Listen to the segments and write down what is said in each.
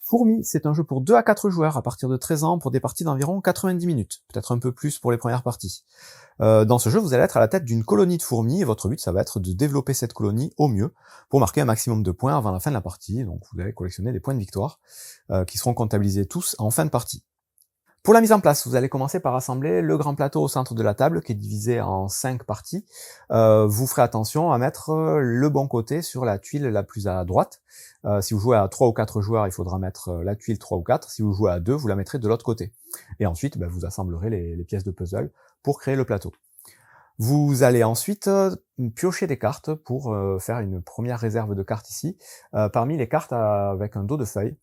Fourmi, c'est un jeu pour 2 à 4 joueurs à partir de 13 ans pour des parties d'environ 90 minutes, peut-être un peu plus pour les premières parties. Dans ce jeu, vous allez être à la tête d'une colonie de fourmis et votre but, ça va être de développer cette colonie au mieux pour marquer un maximum de points avant la fin de la partie. Donc vous allez collectionner des points de victoire qui seront comptabilisés tous en fin de partie. Pour la mise en place, vous allez commencer par assembler le grand plateau au centre de la table qui est divisé en 5 parties. Vous ferez attention à mettre le bon côté sur la tuile la plus à droite. Si vous jouez à 3 ou 4 joueurs, il faudra mettre la tuile 3 ou 4. Si vous jouez à 2, vous la mettrez de l'autre côté. Et ensuite, vous assemblerez les pièces de puzzle pour créer le plateau. Vous allez ensuite piocher des cartes pour faire une première réserve de cartes ici, parmi les cartes avec un dos de feuilles.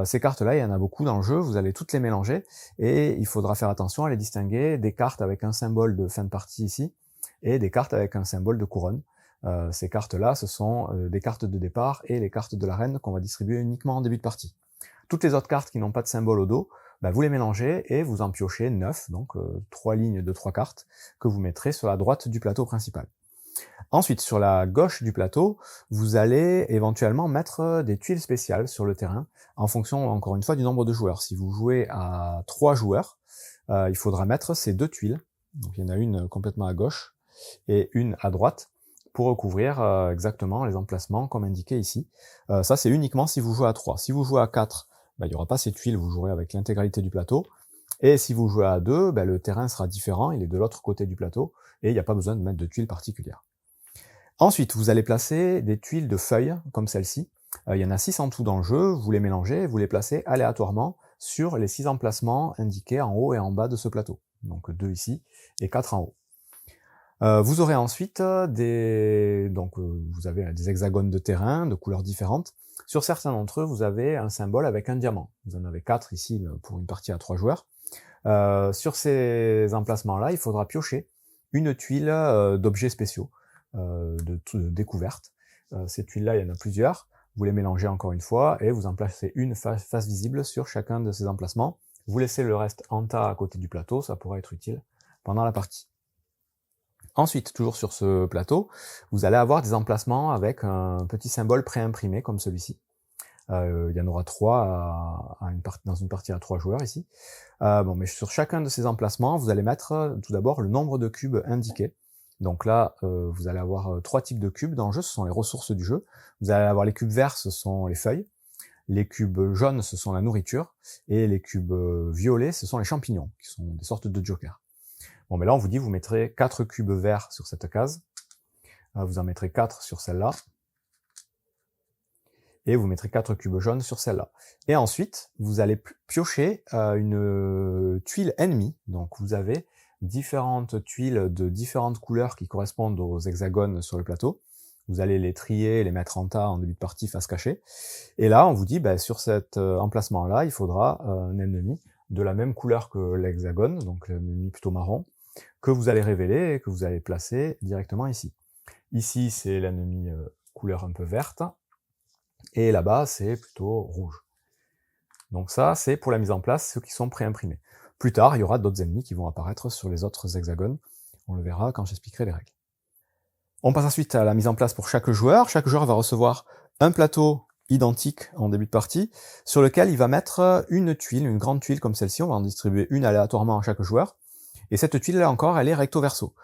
Ces cartes-là, il y en a beaucoup dans le jeu, vous allez toutes les mélanger, et il faudra faire attention à les distinguer des cartes avec un symbole de fin de partie ici, et des cartes avec un symbole de couronne. Ces cartes-là, ce sont des cartes de départ et les cartes de l'arène qu'on va distribuer uniquement en début de partie. Toutes les autres cartes qui n'ont pas de symbole au dos, vous les mélangez et vous en piochez 9, donc 3 lignes de 3 cartes, que vous mettrez sur la droite du plateau principal. Ensuite, sur la gauche du plateau, vous allez éventuellement mettre des tuiles spéciales sur le terrain, en fonction, encore une fois, du nombre de joueurs. Si vous jouez à 3 joueurs, il faudra mettre ces 2 tuiles. Donc il y en a une complètement à gauche et une à droite, pour recouvrir exactement les emplacements comme indiqué ici. Ça, c'est uniquement si vous jouez à 3. Si vous jouez à 4, il n'y aura pas ces tuiles, vous jouerez avec l'intégralité du plateau. Et si vous jouez à 2, le terrain sera différent, il est de l'autre côté du plateau, et il n'y a pas besoin de mettre de tuiles particulières. Ensuite, vous allez placer des tuiles de feuilles, comme celle-ci. Il y en a 6 en tout dans le jeu, vous les mélangez, vous les placez aléatoirement sur les 6 emplacements indiqués en haut et en bas de ce plateau. Donc 2 ici et 4 en haut. Vous aurez ensuite vous avez des hexagones de terrain de couleurs différentes. Sur certains d'entre eux, vous avez un symbole avec un diamant. Vous en avez 4 ici pour une partie à 3 joueurs. Sur ces emplacements-là, il faudra piocher une tuile d'objets spéciaux, de découverte. Ces tuiles-là, il y en a plusieurs. Vous les mélangez encore une fois et vous en placez une face visible sur chacun de ces emplacements. Vous laissez le reste en tas à côté du plateau, ça pourra être utile pendant la partie. Ensuite, toujours sur ce plateau, vous allez avoir des emplacements avec un petit symbole préimprimé comme celui-ci. Il y en aura 3 dans une partie à 3 joueurs ici. Mais sur chacun de ces emplacements, vous allez mettre tout d'abord le nombre de cubes indiqués. Donc là, vous allez avoir 3 types de cubes dans le jeu, ce sont les ressources du jeu. Vous allez avoir les cubes verts, ce sont les feuilles. Les cubes jaunes, ce sont la nourriture. Et les cubes violets, ce sont les champignons, qui sont des sortes de jokers. Là, on vous dit, vous mettrez 4 cubes verts sur cette case. Vous en mettrez 4 sur celle-là. Et vous mettrez 4 cubes jaunes sur celle-là. Et ensuite, vous allez piocher une tuile ennemie. Donc vous avez différentes tuiles de différentes couleurs qui correspondent aux hexagones sur le plateau. Vous allez les trier, les mettre en tas en début de partie face cachée. Et là, on vous dit, sur cet emplacement-là, il faudra un ennemi de la même couleur que l'hexagone, donc l'ennemi plutôt marron, que vous allez révéler et que vous allez placer directement ici. Ici, c'est l'ennemi couleur un peu verte, et là-bas, c'est plutôt rouge. Donc ça, c'est pour la mise en place, ceux qui sont préimprimés. Plus tard, il y aura d'autres ennemis qui vont apparaître sur les autres hexagones. On le verra quand j'expliquerai les règles. On passe ensuite à la mise en place pour chaque joueur. Chaque joueur va recevoir un plateau identique en début de partie, sur lequel il va mettre une tuile, une grande tuile comme celle-ci. On va en distribuer une aléatoirement à chaque joueur. Et cette tuile-là encore, elle est recto-verso.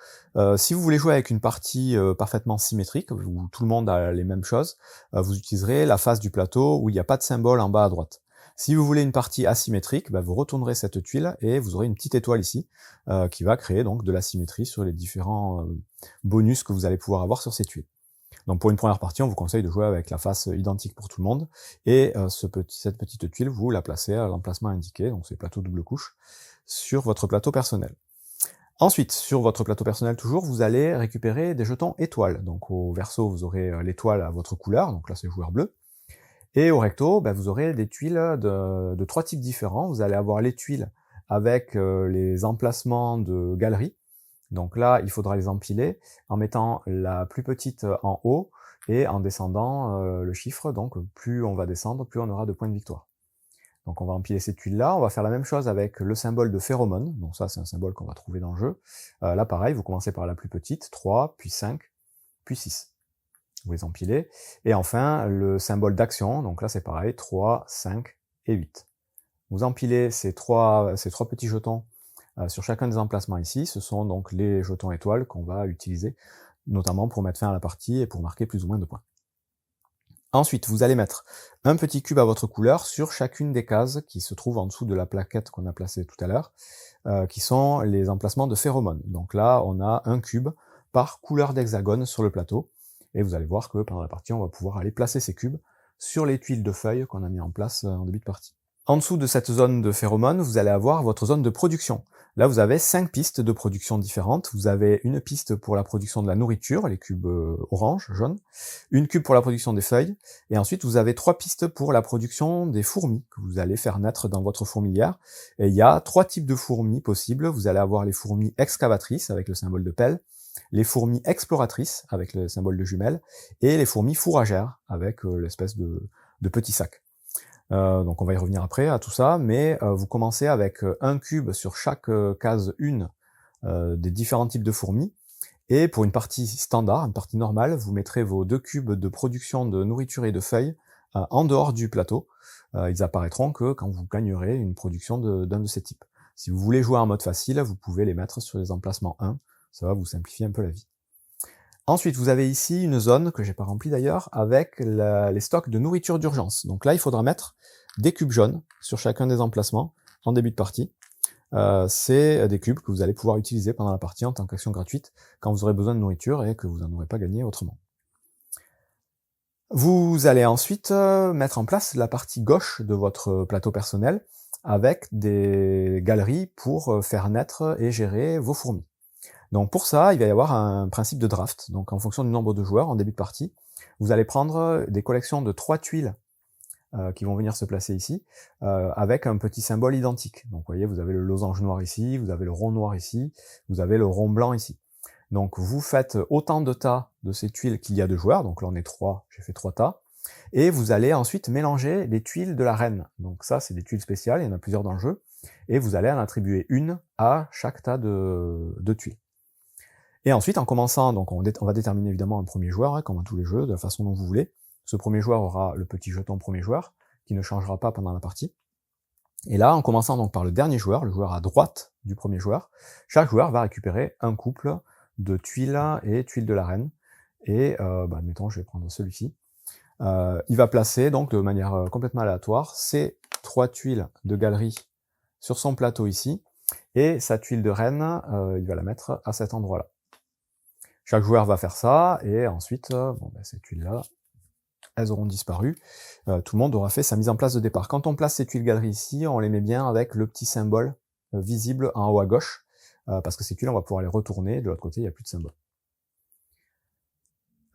Si vous voulez jouer avec une partie parfaitement symétrique, où tout le monde a les mêmes choses, vous utiliserez la face du plateau où il n'y a pas de symbole en bas à droite. Si vous voulez une partie asymétrique, vous retournerez cette tuile et vous aurez une petite étoile ici, qui va créer donc de la symétrie sur les différents bonus que vous allez pouvoir avoir sur ces tuiles. Donc pour une première partie, on vous conseille de jouer avec la face identique pour tout le monde, et cette petite tuile, vous la placez à l'emplacement indiqué, donc c'est plateau double couche, sur votre plateau personnel. Ensuite, sur votre plateau personnel toujours, vous allez récupérer des jetons étoiles. Donc au verso, vous aurez l'étoile à votre couleur, donc là c'est joueur bleu. Et au recto, vous aurez des tuiles de 3 types différents. Vous allez avoir les tuiles avec les emplacements de galeries. Donc là, il faudra les empiler en mettant la plus petite en haut et en descendant le chiffre. Donc plus on va descendre, plus on aura de points de victoire. Donc on va empiler ces tuiles-là, on va faire la même chose avec le symbole de phéromone, donc ça c'est un symbole qu'on va trouver dans le jeu. Là pareil, vous commencez par la plus petite, 3, puis 5, puis 6. Vous les empilez. Et enfin, le symbole d'action, donc là c'est pareil, 3, 5, et 8. Vous empilez ces trois petits jetons sur chacun des emplacements ici. Ce sont donc les jetons étoiles qu'on va utiliser, notamment pour mettre fin à la partie et pour marquer plus ou moins de points. Ensuite, vous allez mettre un petit cube à votre couleur sur chacune des cases qui se trouvent en dessous de la plaquette qu'on a placée tout à l'heure, qui sont les emplacements de phéromones. Donc là, on a un cube par couleur d'hexagone sur le plateau, et vous allez voir que pendant la partie, on va pouvoir aller placer ces cubes sur les tuiles de feuilles qu'on a mis en place en début de partie. En dessous de cette zone de phéromones, vous allez avoir votre zone de production. Là, vous avez 5 pistes de production différentes. Vous avez une piste pour la production de la nourriture, les cubes orange, jaune, une cube pour la production des feuilles, et ensuite vous avez 3 pistes pour la production des fourmis que vous allez faire naître dans votre fourmilière. Et il y a 3 types de fourmis possibles. Vous allez avoir les fourmis excavatrices avec le symbole de pelle, les fourmis exploratrices avec le symbole de jumelle, et les fourmis fourragères avec l'espèce de petit sac. Donc on va y revenir après à tout ça, mais vous commencez avec un cube sur chaque case 1 des différents types de fourmis, et pour une partie standard, une partie normale, vous mettrez vos 2 cubes de production de nourriture et de feuilles en dehors du plateau. Ils apparaîtront que quand vous gagnerez une production d'un de ces types. Si vous voulez jouer en mode facile, vous pouvez les mettre sur les emplacements 1, ça va vous simplifier un peu la vie. Ensuite, vous avez ici une zone, que j'ai pas remplie d'ailleurs, avec les stocks de nourriture d'urgence. Donc là, il faudra mettre des cubes jaunes sur chacun des emplacements en début de partie. C'est des cubes que vous allez pouvoir utiliser pendant la partie en tant qu'action gratuite, quand vous aurez besoin de nourriture et que vous n'en aurez pas gagné autrement. Vous allez ensuite mettre en place la partie gauche de votre plateau personnel, avec des galeries pour faire naître et gérer vos fourmis. Donc pour ça, il va y avoir un principe de draft. Donc en fonction du nombre de joueurs en début de partie, vous allez prendre des collections de 3 tuiles qui vont venir se placer ici, avec un petit symbole identique. Donc vous voyez, vous avez le losange noir ici, vous avez le rond noir ici, vous avez le rond blanc ici. Donc vous faites autant de tas de ces tuiles qu'il y a de joueurs, donc là on est 3, j'ai fait 3 tas, et vous allez ensuite mélanger les tuiles de la reine. Donc ça c'est des tuiles spéciales, il y en a plusieurs dans le jeu, et vous allez en attribuer une à chaque tas de tuiles. Et ensuite, en commençant, donc on va déterminer évidemment un premier joueur, comme dans tous les jeux, de la façon dont vous voulez. Ce premier joueur aura le petit jeton premier joueur, qui ne changera pas pendant la partie. Et là, en commençant donc par le dernier joueur, le joueur à droite du premier joueur, chaque joueur va récupérer un couple de tuiles et tuiles de la reine. Et, admettons, je vais prendre celui-ci. Il va placer donc de manière complètement aléatoire ces 3 tuiles de galerie sur son plateau ici, et sa tuile de reine, il va la mettre à cet endroit-là. Chaque joueur va faire ça, et ensuite, ces tuiles-là, elles auront disparu. Tout le monde aura fait sa mise en place de départ. Quand on place ces tuiles galeries ici, on les met bien avec le petit symbole visible en haut à gauche, parce que ces tuiles, on va pouvoir les retourner, de l'autre côté, il n'y a plus de symbole.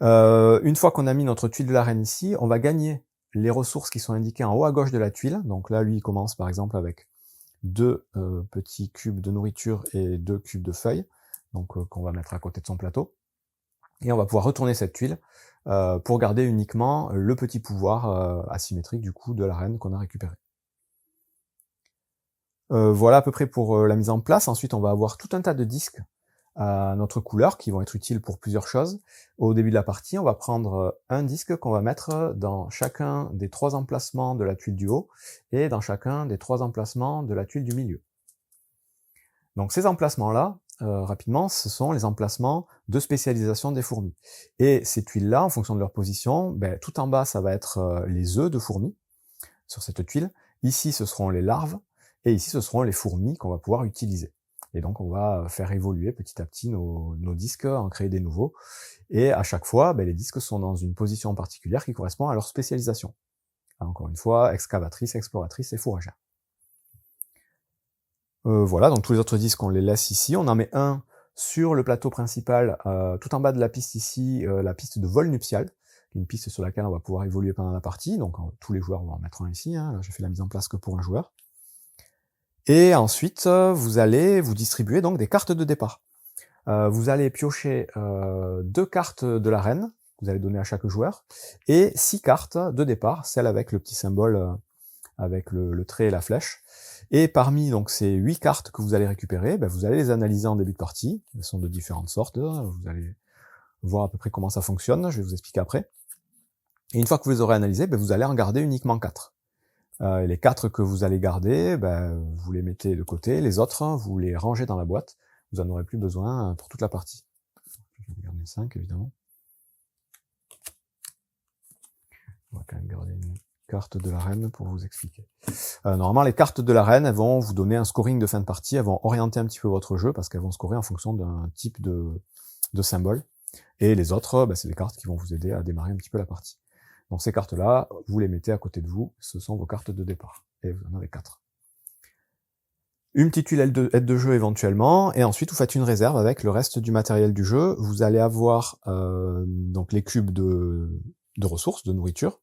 Une fois qu'on a mis notre tuile de la reine ici, on va gagner les ressources qui sont indiquées en haut à gauche de la tuile. Donc là, lui, il commence par exemple avec 2 petits cubes de nourriture et 2 cubes de feuilles, donc qu'on va mettre à côté de son plateau. Et on va pouvoir retourner cette tuile pour garder uniquement le petit pouvoir asymétrique du coup de la reine qu'on a récupéré. Voilà à peu près pour la mise en place. Ensuite, on va avoir tout un tas de disques à notre couleur qui vont être utiles pour plusieurs choses. Au début de la partie, on va prendre un disque qu'on va mettre dans chacun des 3 emplacements de la tuile du haut et dans chacun des 3 emplacements de la tuile du milieu. Donc ces emplacements-là, rapidement, ce sont les emplacements de spécialisation des fourmis. Et ces tuiles-là, en fonction de leur position, tout en bas, ça va être les œufs de fourmis sur cette tuile. Ici, ce seront les larves, et ici, ce seront les fourmis qu'on va pouvoir utiliser. Et donc, on va faire évoluer petit à petit nos disques, en créer des nouveaux. Et à chaque fois, les disques sont dans une position particulière qui correspond à leur spécialisation. Encore une fois, excavatrice, exploratrice et fourragère. Voilà, donc tous les autres disques, on les laisse ici. On en met un sur le plateau principal, tout en bas de la piste ici, la piste de vol nuptial, une piste sur laquelle on va pouvoir évoluer pendant la partie. Donc tous les joueurs vont en mettre un ici. Là, j'ai fait la mise en place que pour un joueur. Et ensuite, vous allez vous distribuer donc des cartes de départ. Vous allez piocher 2 cartes de la reine, que vous allez donner à chaque joueur, et 6 cartes de départ, celle avec le petit symbole, avec le trait et la flèche. Et parmi donc ces 8 cartes que vous allez récupérer, vous allez les analyser en début de partie. Elles sont de différentes sortes, vous allez voir à peu près comment ça fonctionne, je vais vous expliquer après. Et une fois que vous les aurez analysées, vous allez en garder uniquement 4. Et les 4 que vous allez garder, ben, vous les mettez de côté. Les autres, vous les rangez dans la boîte. Vous en aurez plus besoin pour toute la partie. Je vais garder 5, évidemment. On va quand même garder une carte de l'arène pour vous expliquer. Normalement, les cartes de l'arène, elles vont vous donner un scoring de fin de partie. Elles vont orienter un petit peu votre jeu parce qu'elles vont scorer en fonction d'un type de symbole. Et les autres, ben, c'est les cartes qui vont vous aider à démarrer un petit peu la partie. Donc ces cartes-là, vous les mettez à côté de vous, ce sont vos cartes de départ. Et vous en avez 4. Une petite tuile aide de jeu éventuellement, et ensuite vous faites une réserve avec le reste du matériel du jeu. Vous allez avoir donc les cubes de ressources, de nourriture.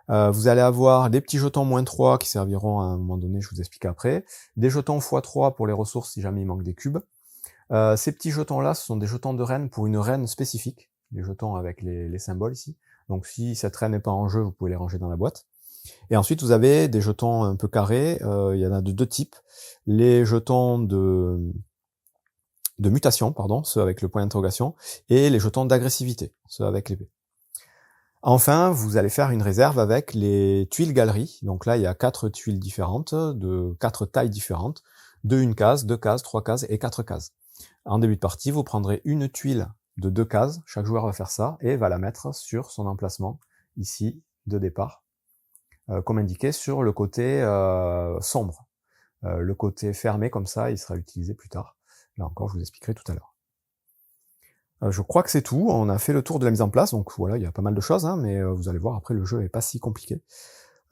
Vous allez avoir des petits jetons -3 qui serviront à un moment donné, je vous explique après. Des jetons x3 pour les ressources si jamais il manque des cubes. Ces petits jetons-là, ce sont des jetons de reine pour une reine spécifique. Les jetons avec les symboles ici. Donc si cette reine n'est pas en jeu, vous pouvez les ranger dans la boîte. Et ensuite, vous avez des jetons un peu carrés. Il y en a de 2 types. Les jetons de mutation, pardon, ceux avec le point d'interrogation, et les jetons d'agressivité, ceux avec l'épée. Enfin, vous allez faire une réserve avec les tuiles galeries. Donc là, il y a 4 tuiles différentes, de 4 tailles différentes, de 1 case, 2 cases, 3 cases et 4 cases. En début de partie, vous prendrez une tuile de 2 cases, chaque joueur va faire ça, et va la mettre sur son emplacement, ici, de départ, comme indiqué sur le côté sombre. Le côté fermé, comme ça, il sera utilisé plus tard. Là encore, je vous expliquerai tout à l'heure. Je crois que c'est tout, on a fait le tour de la mise en place, donc voilà, il y a pas mal de choses, hein, mais vous allez voir, après, le jeu est pas si compliqué.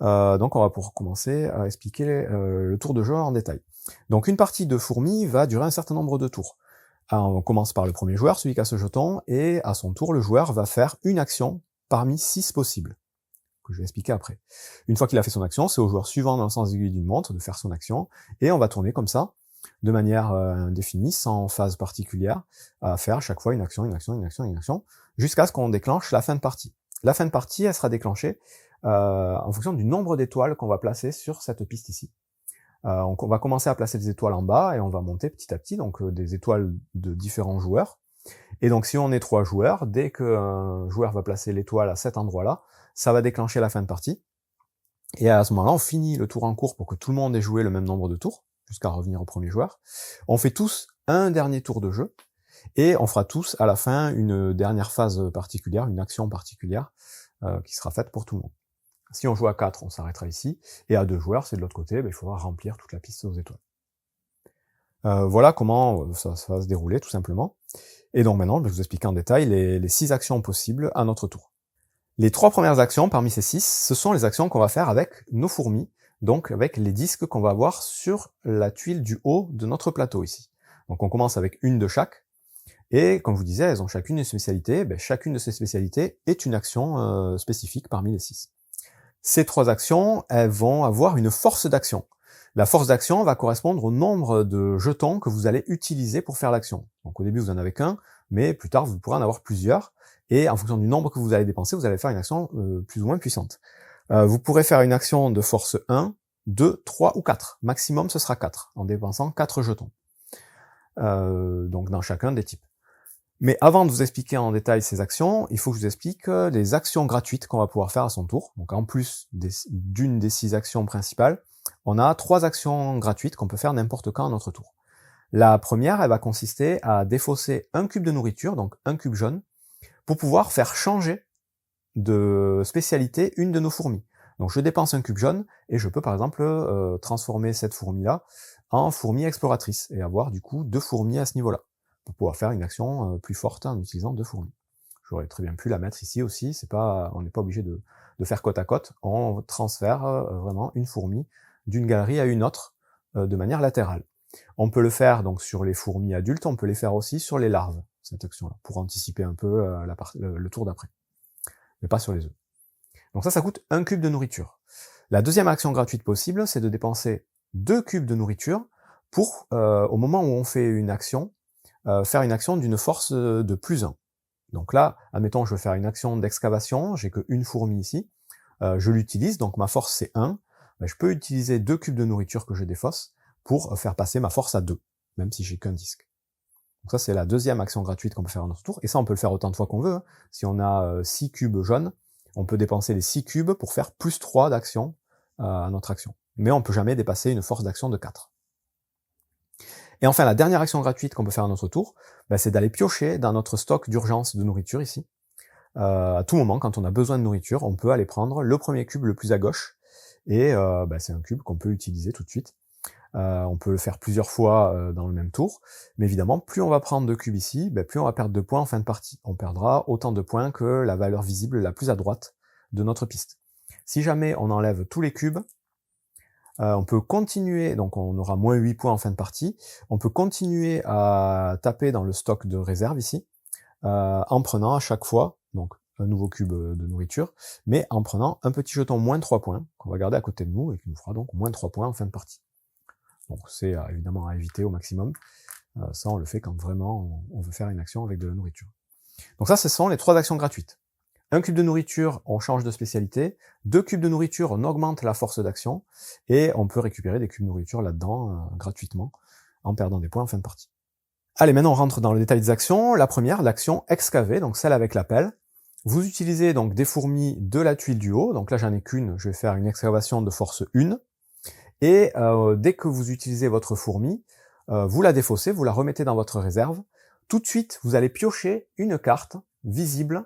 Donc on va pouvoir commencer à expliquer le tour de jeu en détail. Donc une partie de fourmis va durer un certain nombre de tours. Alors, on commence par le premier joueur, celui qui a ce jeton, et à son tour, le joueur va faire une action parmi 6 possibles, que je vais expliquer après. Une fois qu'il a fait son action, c'est au joueur suivant dans le sens aiguille d'une montre de faire son action, et on va tourner comme ça, de manière indéfinie, sans phase particulière, à faire à chaque fois une action, une action, une action, une action, jusqu'à ce qu'on déclenche la fin de partie. La fin de partie, elle sera déclenchée en fonction du nombre d'étoiles qu'on va placer sur cette piste ici. On va commencer à placer des étoiles en bas et on va monter petit à petit, donc des étoiles de différents joueurs. Et donc si on est 3 joueurs, dès qu'un joueur va placer l'étoile à cet endroit-là, ça va déclencher la fin de partie. Et à ce moment-là, on finit le tour en cours pour que tout le monde ait joué le même nombre de tours, jusqu'à revenir au premier joueur. On fait tous un dernier tour de jeu, et on fera tous à la fin une dernière phase particulière, une action particulière, qui sera faite pour tout le monde. Si on joue à 4, on s'arrêtera ici, et à 2 joueurs, c'est de l'autre côté, il faudra remplir toute la piste aux étoiles. Voilà comment ça va se dérouler, tout simplement. Et donc maintenant, je vais vous expliquer en détail les 6 actions possibles à notre tour. Les 3 premières actions parmi ces 6, ce sont les actions qu'on va faire avec nos fourmis, donc avec les disques qu'on va avoir sur la tuile du haut de notre plateau ici. Donc on commence avec une de chaque, et comme je vous disais, elles ont chacune une spécialité, chacune de ces spécialités est une action spécifique parmi les 6. Ces 3 actions, elles vont avoir une force d'action. La force d'action va correspondre au nombre de jetons que vous allez utiliser pour faire l'action. Donc au début, vous en avez qu'un, mais plus tard, vous pourrez en avoir plusieurs, et en fonction du nombre que vous allez dépenser, vous allez faire une action plus ou moins puissante. Vous pourrez faire une action de force 1, 2, 3 ou 4. Maximum, ce sera 4, en dépensant 4 jetons. Donc dans chacun des types. Mais avant de vous expliquer en détail ces actions, il faut que je vous explique les actions gratuites qu'on va pouvoir faire à son tour. Donc en plus d'une des 6 actions principales, on a 3 actions gratuites qu'on peut faire n'importe quand à notre tour. La première, elle va consister à défausser un cube de nourriture, donc un cube jaune, pour pouvoir faire changer de spécialité une de nos fourmis. Donc je dépense un cube jaune, et je peux par exemple transformer cette fourmi-là en fourmi exploratrice, et avoir du coup 2 fourmis à ce niveau-là, pour pouvoir faire une action plus forte en utilisant 2 fourmis. J'aurais très bien pu la mettre ici aussi, on n'est pas obligé de faire côte à côte, on transfère vraiment une fourmi d'une galerie à une autre de manière latérale. On peut le faire donc sur les fourmis adultes, on peut les faire aussi sur les larves, cette action-là, pour anticiper un peu le tour d'après, mais pas sur les œufs. Donc ça coûte 1 cube de nourriture. La deuxième action gratuite possible, c'est de dépenser 2 cubes de nourriture pour, au moment où on fait une action, faire une action d'une force de plus 1. Donc là, admettons, je veux faire une action d'excavation, j'ai qu'une fourmi ici, je l'utilise, donc ma force c'est 1, je peux utiliser 2 cubes de nourriture que je défausse pour faire passer ma force à 2, même si j'ai qu'un disque. Donc ça c'est la deuxième action gratuite qu'on peut faire à notre tour, et ça on peut le faire autant de fois qu'on veut, hein. Si on a 6 cubes jaunes, on peut dépenser les 6 cubes pour faire plus 3 d'action à notre action. Mais on peut jamais dépasser une force d'action de 4. Et enfin, la dernière action gratuite qu'on peut faire à notre tour, c'est d'aller piocher dans notre stock d'urgence de nourriture ici. À tout moment, quand on a besoin de nourriture, on peut aller prendre le premier cube le plus à gauche, et c'est un cube qu'on peut utiliser tout de suite. On peut le faire plusieurs fois dans le même tour, mais évidemment, plus on va prendre de cubes ici, plus on va perdre de points en fin de partie. On perdra autant de points que la valeur visible la plus à droite de notre piste. Si jamais on enlève tous les cubes, on peut continuer, donc on aura moins 8 points en fin de partie, on peut continuer à taper dans le stock de réserve ici, en prenant à chaque fois, donc un nouveau cube de nourriture, mais en prenant un petit jeton moins 3 points, qu'on va garder à côté de nous, et qui nous fera donc moins 3 points en fin de partie. Donc c'est évidemment à éviter au maximum, ça on le fait quand vraiment on veut faire une action avec de la nourriture. Donc ça, ce sont les 3 actions gratuites. Un cube de nourriture, on change de spécialité. 2 cubes de nourriture, on augmente la force d'action. Et on peut récupérer des cubes de nourriture là-dedans gratuitement, en perdant des points en fin de partie. Allez, maintenant on rentre dans le détail des actions. La première, l'action excaver, donc celle avec la pelle. Vous utilisez donc des fourmis de la tuile du haut. Donc là, j'en ai qu'une, je vais faire une excavation de force 1. Et dès que vous utilisez votre fourmi, vous la défaussez, vous la remettez dans votre réserve. Tout de suite, vous allez piocher une carte visible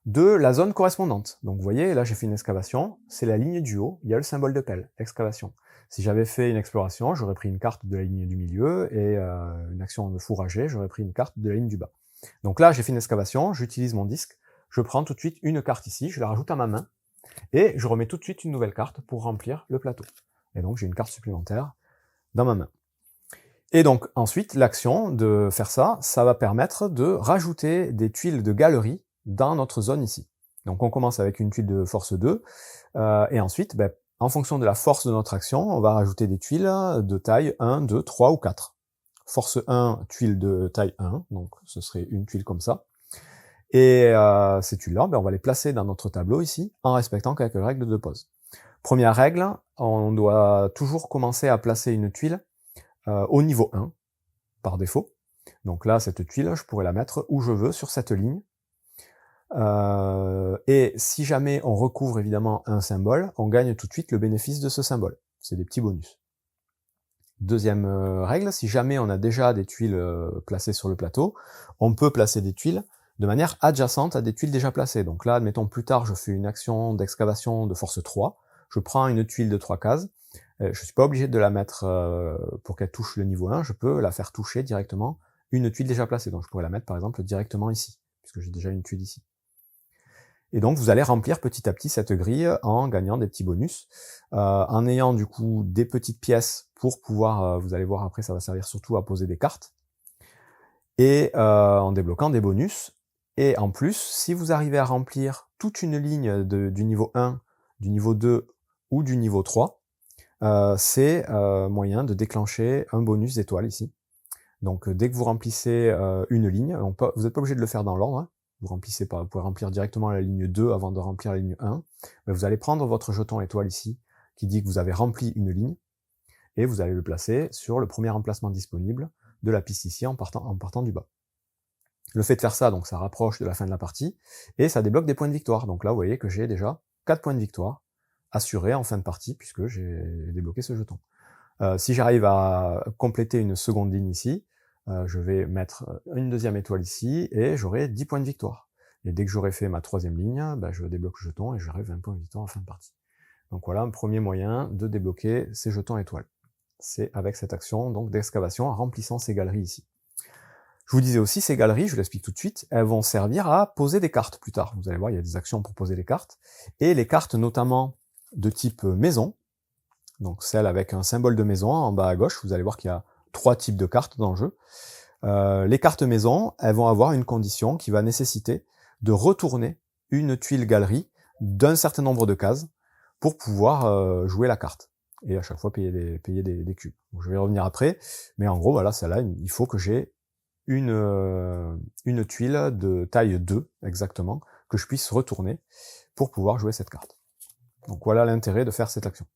de la zone correspondante. Donc vous voyez, là j'ai fait une excavation, c'est la ligne du haut, il y a le symbole de pelle, excavation. Si j'avais fait une exploration, j'aurais pris une carte de la ligne du milieu, et une action de fourrager, j'aurais pris une carte de la ligne du bas. Donc là j'ai fait une excavation, j'utilise mon disque, je prends tout de suite une carte ici, je la rajoute à ma main, et je remets tout de suite une nouvelle carte pour remplir le plateau. Et donc j'ai une carte supplémentaire dans ma main. Et donc ensuite, l'action de faire ça, ça va permettre de rajouter des tuiles de galerie dans notre zone ici. Donc on commence avec une tuile de force 2, et ensuite, en fonction de la force de notre action, on va rajouter des tuiles de taille 1, 2, 3 ou 4. Force 1, tuile de taille 1, donc ce serait une tuile comme ça. Et ces tuiles-là, on va les placer dans notre tableau ici, en respectant quelques règles de pose. Première règle, on doit toujours commencer à placer une tuile au niveau 1, par défaut. Donc là, cette tuile, je pourrais la mettre où je veux sur cette ligne. Et si jamais on recouvre évidemment un symbole, on gagne tout de suite le bénéfice de ce symbole. C'est des petits bonus. Deuxième règle, si jamais on a déjà des tuiles placées sur le plateau, on peut placer des tuiles de manière adjacente à des tuiles déjà placées. Donc là, admettons plus tard, je fais une action d'excavation de force 3, je prends une tuile de 3 cases, je suis pas obligé de la mettre pour qu'elle touche le niveau 1, je peux la faire toucher directement une tuile déjà placée. Donc je pourrais la mettre par exemple directement ici, puisque j'ai déjà une tuile ici. Et donc vous allez remplir petit à petit cette grille en gagnant des petits bonus, en ayant du coup des petites pièces pour pouvoir, vous allez voir après, ça va servir surtout à poser des cartes, et en débloquant des bonus. Et en plus, si vous arrivez à remplir toute une ligne du niveau 1, du niveau 2 ou du niveau 3, c'est moyen de déclencher un bonus d'étoile ici. Donc dès que vous remplissez une ligne, vous n'êtes pas obligé de le faire dans l'ordre, hein. Vous pouvez remplir directement la ligne 2 avant de remplir la ligne 1, mais vous allez prendre votre jeton étoile ici, qui dit que vous avez rempli une ligne, et vous allez le placer sur le premier emplacement disponible de la piste ici, en partant du bas. Le fait de faire ça, donc ça rapproche de la fin de la partie, et ça débloque des points de victoire. Donc là, vous voyez que j'ai déjà 4 points de victoire assurés en fin de partie, puisque j'ai débloqué ce jeton. Si j'arrive à compléter une seconde ligne ici, je vais mettre une deuxième étoile ici, et j'aurai 10 points de victoire. Et dès que j'aurai fait ma troisième ligne, je débloque le jeton, et j'aurai 20 points de victoire en fin de partie. Donc voilà un premier moyen de débloquer ces jetons étoiles. C'est avec cette action donc d'excavation en remplissant ces galeries ici. Je vous disais aussi, ces galeries, je vous l'explique tout de suite, elles vont servir à poser des cartes plus tard. Vous allez voir, il y a des actions pour poser des cartes, et les cartes notamment de type maison, donc celle avec un symbole de maison en bas à gauche, vous allez voir qu'il y a 3 types de cartes dans le jeu. Les cartes maison, elles vont avoir une condition qui va nécessiter de retourner une tuile galerie d'un certain nombre de cases pour pouvoir jouer la carte, et à chaque fois payer des cubes. Donc, je vais y revenir après, mais en gros, voilà, celle-là, il faut que j'ai une tuile de taille 2, exactement, que je puisse retourner pour pouvoir jouer cette carte. Donc voilà l'intérêt de faire cette action.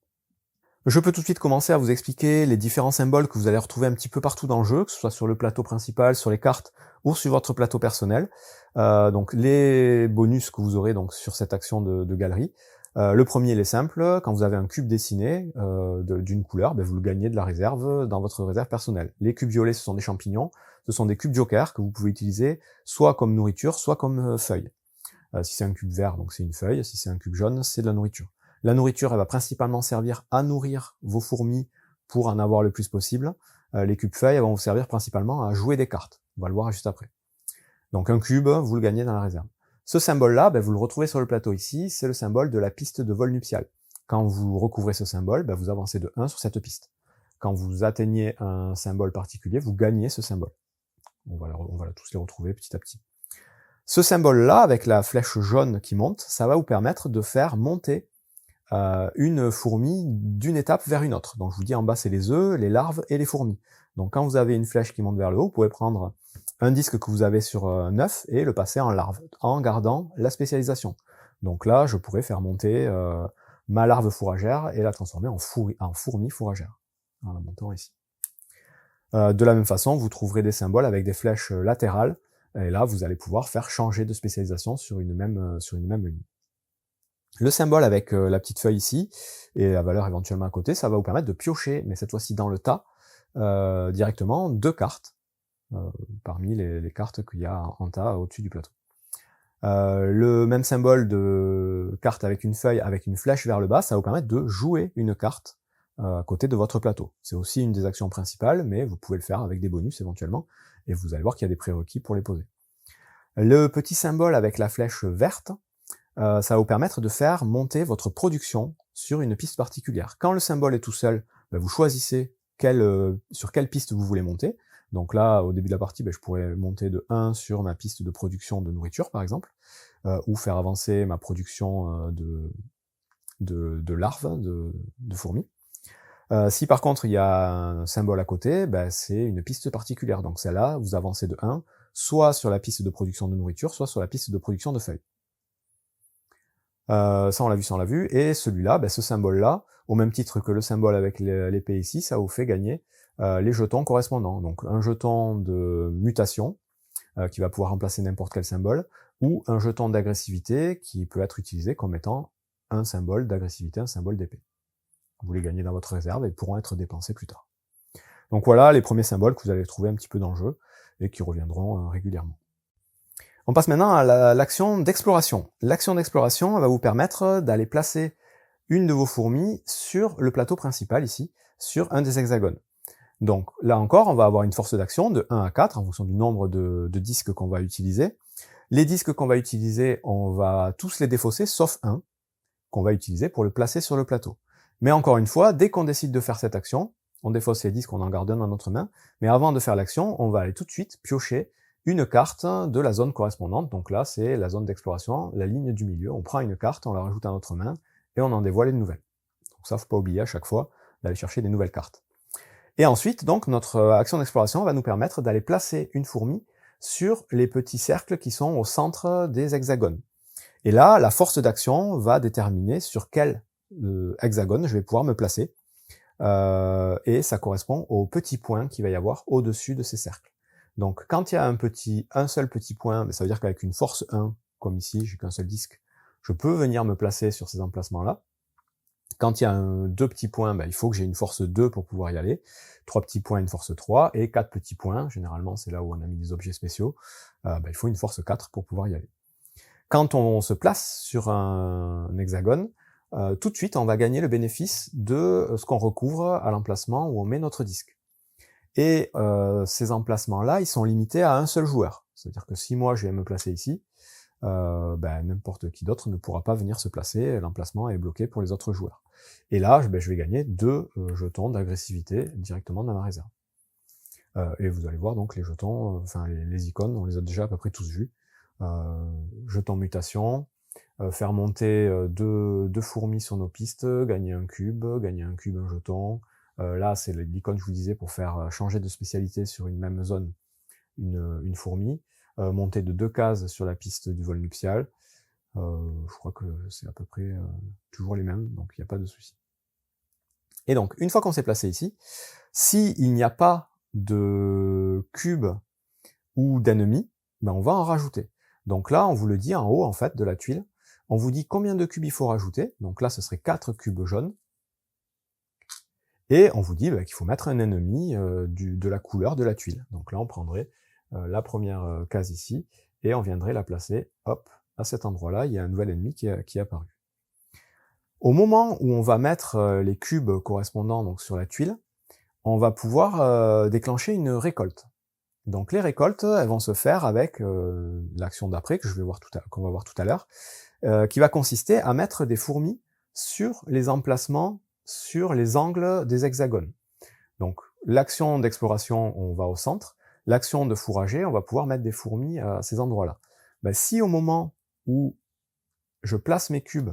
Je peux tout de suite commencer à vous expliquer les différents symboles que vous allez retrouver un petit peu partout dans le jeu, que ce soit sur le plateau principal, sur les cartes, ou sur votre plateau personnel. Donc les bonus que vous aurez donc sur cette action de galerie. Le premier, il est simple, quand vous avez un cube dessiné d'une couleur, vous le gagnez de la réserve dans votre réserve personnelle. Les cubes violets, ce sont des champignons, ce sont des cubes jokers que vous pouvez utiliser soit comme nourriture, soit comme feuille. Si c'est un cube vert, donc c'est une feuille, si c'est un cube jaune, c'est de la nourriture. La nourriture, elle va principalement servir à nourrir vos fourmis pour en avoir le plus possible. Les cubes feuilles, elles vont vous servir principalement à jouer des cartes. On va le voir juste après. Donc un cube, vous le gagnez dans la réserve. Ce symbole-là, vous le retrouvez sur le plateau ici, c'est le symbole de la piste de vol nuptial. Quand vous recouvrez ce symbole, vous avancez de 1 sur cette piste. Quand vous atteignez un symbole particulier, vous gagnez ce symbole. On va tous les retrouver petit à petit. Ce symbole-là, avec la flèche jaune qui monte, ça va vous permettre de faire monter une fourmi d'une étape vers une autre. Donc je vous dis, en bas, c'est les œufs, les larves et les fourmis. Donc quand vous avez une flèche qui monte vers le haut, vous pouvez prendre un disque que vous avez sur un œuf et le passer en larve, en gardant la spécialisation. Donc là, je pourrais faire monter ma larve fourragère et la transformer en fourmi fourragère, en la montant ici. De la même façon, vous trouverez des symboles avec des flèches latérales, et là, vous allez pouvoir faire changer de spécialisation sur une même ligne. Le symbole avec la petite feuille ici, et la valeur éventuellement à côté, ça va vous permettre de piocher, mais cette fois-ci dans le tas, directement 2 cartes, parmi les cartes qu'il y a en tas au-dessus du plateau. Le même symbole de carte avec une feuille, avec une flèche vers le bas, ça va vous permettre de jouer une carte à côté de votre plateau. C'est aussi une des actions principales, mais vous pouvez le faire avec des bonus éventuellement, et vous allez voir qu'il y a des prérequis pour les poser. Le petit symbole avec la flèche verte, ça va vous permettre de faire monter votre production sur une piste particulière. Quand le symbole est tout seul, vous choisissez sur quelle piste vous voulez monter. Donc là, au début de la partie, je pourrais monter de 1 sur ma piste de production de nourriture, par exemple, ou faire avancer ma production de larves, de fourmis. Si par contre il y a un symbole à côté, c'est une piste particulière. Donc celle-là, vous avancez de 1, soit sur la piste de production de nourriture, soit sur la piste de production de feuilles. Ça on l'a vu, et celui-là, ce symbole-là, au même titre que le symbole avec l'épée ici, ça vous fait gagner les jetons correspondants. Donc un jeton de mutation, qui va pouvoir remplacer n'importe quel symbole, ou un jeton d'agressivité qui peut être utilisé comme étant un symbole d'agressivité, un symbole d'épée. Vous les gagnez dans votre réserve et pourront être dépensés plus tard. Donc voilà les premiers symboles que vous allez trouver un petit peu dans le jeu, et qui reviendront régulièrement. On passe maintenant à l'action d'exploration. L'action d'exploration va vous permettre d'aller placer une de vos fourmis sur le plateau principal ici, sur un des hexagones. Donc là encore, on va avoir une force d'action de 1 à 4 en fonction du nombre de disques qu'on va utiliser. Les disques qu'on va utiliser, on va tous les défausser, sauf un, qu'on va utiliser pour le placer sur le plateau. Mais encore une fois, dès qu'on décide de faire cette action, on défausse les disques, on en garde un dans notre main, mais avant de faire l'action, on va aller tout de suite piocher une carte de la zone correspondante. Donc là, c'est la zone d'exploration, la ligne du milieu. On prend une carte, on la rajoute à notre main, et on en dévoile une nouvelle. Donc ça, faut pas oublier à chaque fois d'aller chercher des nouvelles cartes. Et ensuite, donc, notre action d'exploration va nous permettre d'aller placer une fourmi sur les petits cercles qui sont au centre des hexagones. Et là, la force d'action va déterminer sur quel hexagone je vais pouvoir me placer, et ça correspond au petit point qu'il va y avoir au-dessus de ces cercles. Donc quand il y a un seul petit point, ça veut dire qu'avec une force 1, comme ici, j'ai qu'un seul disque, je peux venir me placer sur ces emplacements-là. Quand il y a deux petits points, il faut que j'ai une force 2 pour pouvoir y aller, 3 petits points, une force 3, et 4 petits points, généralement c'est là où on a mis des objets spéciaux, il faut une force 4 pour pouvoir y aller. Quand on se place sur un hexagone, tout de suite on va gagner le bénéfice de ce qu'on recouvre à l'emplacement où on met notre disque. Et ces emplacements-là, ils sont limités à un seul joueur. C'est-à-dire que si moi je vais me placer ici, n'importe qui d'autre ne pourra pas venir se placer, l'emplacement est bloqué pour les autres joueurs. Et là, je vais gagner 2 jetons d'agressivité directement dans ma réserve. Et vous allez voir donc les jetons, les icônes, on les a déjà à peu près tous vus. Jetons mutation, faire monter 2 fourmis sur nos pistes, gagner un cube, un jeton. Là, c'est l'icône que je vous disais pour faire changer de spécialité sur une même zone une fourmi. Monter de 2 cases sur la piste du vol nuptial. Je crois que c'est à peu près toujours les mêmes, donc il n'y a pas de souci. Et donc, une fois qu'on s'est placé ici, s'il n'y a pas de cube ou d'ennemi, on va en rajouter. Donc là, on vous le dit en haut en fait de la tuile, on vous dit combien de cubes il faut rajouter, donc là ce serait 4 cubes jaunes, et on vous dit qu'il faut mettre un ennemi de la couleur de la tuile. Donc là on prendrait la première case ici, et on viendrait la placer, hop, à cet endroit-là, il y a un nouvel ennemi qui est apparu. Au moment où on va mettre les cubes correspondants donc sur la tuile, on va pouvoir déclencher une récolte. Donc les récoltes, elles vont se faire avec l'action d'après, qu'on va voir tout à l'heure, qui va consister à mettre des fourmis sur les emplacements, sur les angles des hexagones. Donc l'action d'exploration, on va au centre, l'action de fourrager, on va pouvoir mettre des fourmis à ces endroits-là. Si au moment où je place mes cubes,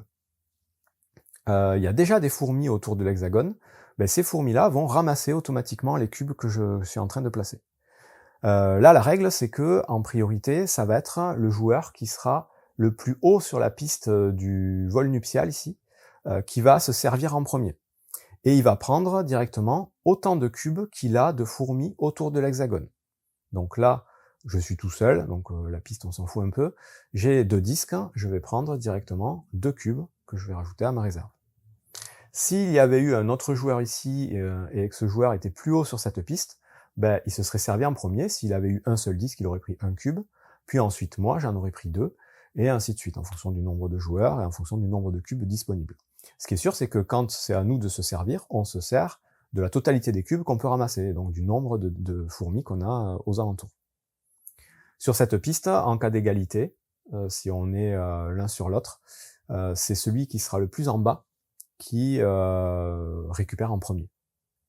il y a déjà des fourmis autour de l'hexagone, ces fourmis-là vont ramasser automatiquement les cubes que je suis en train de placer. Là, la règle, c'est que en priorité, ça va être le joueur qui sera le plus haut sur la piste du vol nuptial ici, qui va se servir en premier. Et il va prendre directement autant de cubes qu'il a de fourmis autour de l'hexagone. Donc là, je suis tout seul, donc la piste, on s'en fout un peu. J'ai 2 disques, je vais prendre directement 2 cubes que je vais rajouter à ma réserve. S'il y avait eu un autre joueur ici et que ce joueur était plus haut sur cette piste, il se serait servi en premier. S'il avait eu un seul disque, il aurait pris un cube, puis ensuite moi j'en aurais pris 2, et ainsi de suite, en fonction du nombre de joueurs et en fonction du nombre de cubes disponibles. Ce qui est sûr, c'est que quand c'est à nous de se servir, on se sert de la totalité des cubes qu'on peut ramasser, donc du nombre de fourmis qu'on a aux alentours. Sur cette piste, en cas d'égalité, si on est l'un sur l'autre, c'est celui qui sera le plus en bas qui récupère en premier.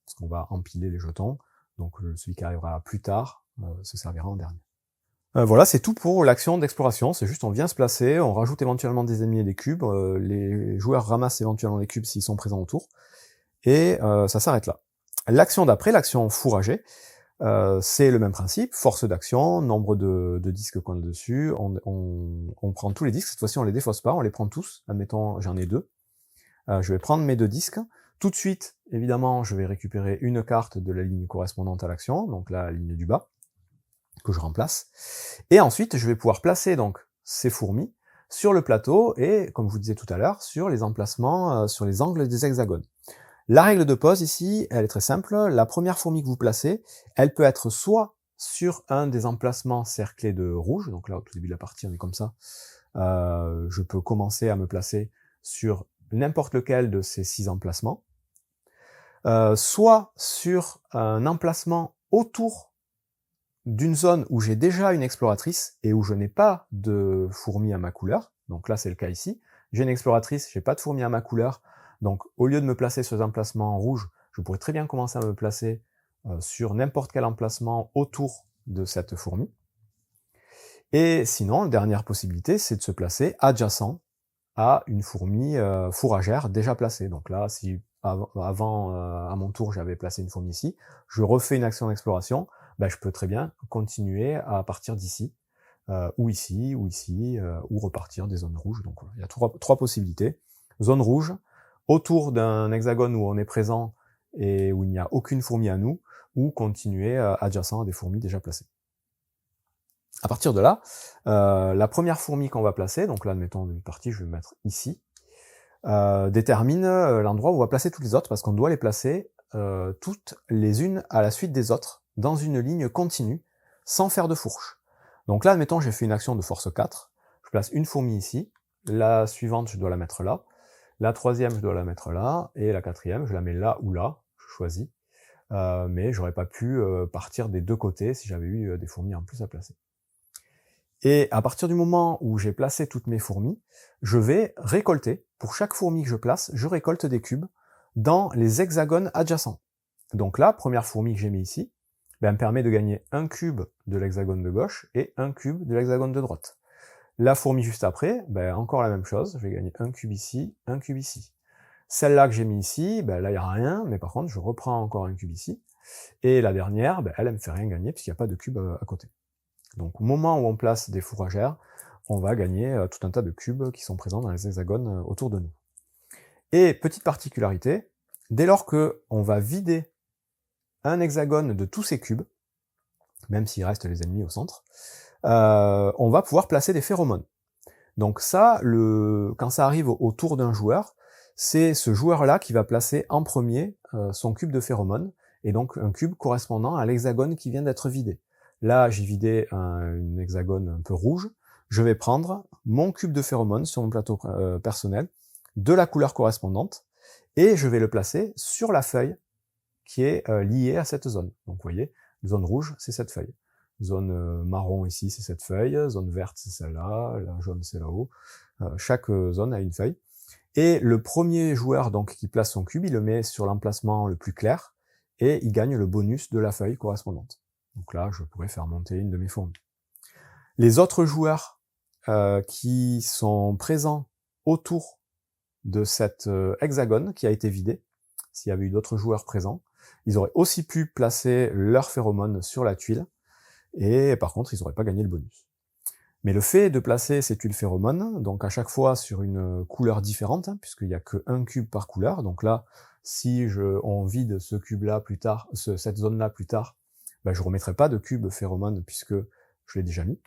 Parce qu'on va empiler les jetons, donc celui qui arrivera plus tard se servira en dernier. Voilà, c'est tout pour l'action d'exploration, c'est juste on vient se placer, on rajoute éventuellement des ennemis et des cubes, les joueurs ramassent éventuellement les cubes s'ils sont présents autour, et ça s'arrête là. L'action d'après, l'action fourrager, c'est le même principe, force d'action, nombre de disques qu'on a dessus, on prend tous les disques, cette fois-ci on les défausse pas, on les prend tous, admettons j'en ai 2, je vais prendre mes 2 disques, tout de suite, évidemment, je vais récupérer une carte de la ligne correspondante à l'action, donc la ligne du bas, que je remplace, et ensuite je vais pouvoir placer donc ces fourmis sur le plateau, et comme je vous disais tout à l'heure, sur les emplacements, sur les angles des hexagones. La règle de pose ici, elle est très simple, la première fourmi que vous placez, elle peut être soit sur un des emplacements cerclés de rouge, donc là au tout début de la partie on est comme ça, je peux commencer à me placer sur n'importe lequel de ces 6 emplacements, soit sur un emplacement autour d'une zone où j'ai déjà une exploratrice et où je n'ai pas de fourmis à ma couleur, donc là c'est le cas ici, j'ai une exploratrice, j'ai pas de fourmis à ma couleur, donc au lieu de me placer sur des emplacements rouges, je pourrais très bien commencer à me placer sur n'importe quel emplacement autour de cette fourmi. Et sinon, la dernière possibilité, c'est de se placer adjacent à une fourmi fourragère déjà placée. Donc là, si avant à mon tour j'avais placé une fourmi ici, je refais une action d'exploration, je peux très bien continuer à partir d'ici, ou ici, ou repartir des zones rouges. Donc voilà, il y a trois possibilités. Zone rouge, autour d'un hexagone où on est présent et où il n'y a aucune fourmi à nous, ou continuer adjacent à des fourmis déjà placées. À partir de là, la première fourmi qu'on va placer, donc là admettons une partie, je vais me mettre ici, détermine l'endroit où on va placer toutes les autres, parce qu'on doit les placer toutes les unes à la suite des autres, dans une ligne continue, sans faire de fourche. Donc là, admettons, j'ai fait une action de force 4, je place une fourmi ici, la suivante, je dois la mettre là, la troisième, je dois la mettre là, et la quatrième, je la mets là ou là, je choisis, mais j'aurais pas pu partir des deux côtés si j'avais eu des fourmis en plus à placer. Et à partir du moment où j'ai placé toutes mes fourmis, je vais récolter, pour chaque fourmi que je place, je récolte des cubes dans les hexagones adjacents. Donc là, première fourmi que j'ai mis ici, elle me permet de gagner un cube de l'hexagone de gauche et un cube de l'hexagone de droite. La fourmi juste après, encore la même chose, je vais gagner un cube ici, un cube ici. Celle-là que j'ai mis ici, là il n'y a rien, mais par contre je reprends encore un cube ici. Et la dernière, elle me fait rien gagner puisqu'il n'y a pas de cube à côté. Donc au moment où on place des fourragères, on va gagner tout un tas de cubes qui sont présents dans les hexagones autour de nous. Et petite particularité, dès lors que on va vider un hexagone de tous ces cubes, même s'il reste les ennemis au centre, on va pouvoir placer des phéromones. Donc ça, quand ça arrive au tour d'un joueur, c'est ce joueur-là qui va placer en premier son cube de phéromones, et donc un cube correspondant à l'hexagone qui vient d'être vidé. Là, j'ai vidé une hexagone un peu rouge. Je vais prendre mon cube de phéromones sur mon plateau personnel, de la couleur correspondante, et je vais le placer sur la feuille qui est liée à cette zone. Donc vous voyez, zone rouge, c'est cette feuille. Zone marron ici, c'est cette feuille. Zone verte, c'est celle-là. La jaune, c'est là-haut. Chaque zone a une feuille. Et le premier joueur donc qui place son cube, il le met sur l'emplacement le plus clair, et il gagne le bonus de la feuille correspondante. Donc là, je pourrais faire monter une de mes fourmis. Les autres joueurs qui sont présents autour de cet hexagone qui a été vidé, s'il y avait eu d'autres joueurs présents, ils auraient aussi pu placer leur phéromone sur la tuile, et par contre, ils n'auraient pas gagné le bonus. Mais le fait de placer ces tuiles phéromones, donc à chaque fois sur une couleur différente, puisqu'il n'y a qu'un cube par couleur, donc là, si on vide ce cube-là plus tard, cette zone-là plus tard, ben, je ne remettrai pas de cube phéromone puisque je l'ai déjà mis.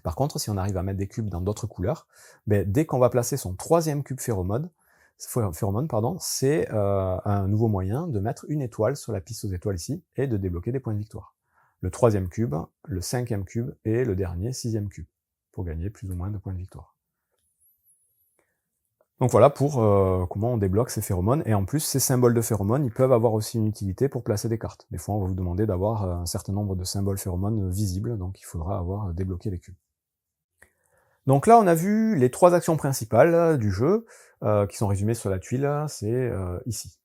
Par contre, si on arrive à mettre des cubes dans d'autres couleurs, ben, dès qu'on va placer son troisième cube phéromone, c'est un nouveau moyen de mettre une étoile sur la piste aux étoiles ici, et de débloquer des points de victoire. Le troisième cube, le cinquième cube, et le dernier, sixième cube, pour gagner plus ou moins de points de victoire. Donc voilà pour comment on débloque ces phéromones, et en plus, ces symboles de phéromones, ils peuvent avoir aussi une utilité pour placer des cartes. Des fois, on va vous demander d'avoir un certain nombre de symboles phéromones visibles, donc il faudra avoir débloqué les cubes. Donc là, on a vu les trois actions principales du jeu, qui sont résumées sur la tuile, c'est ici.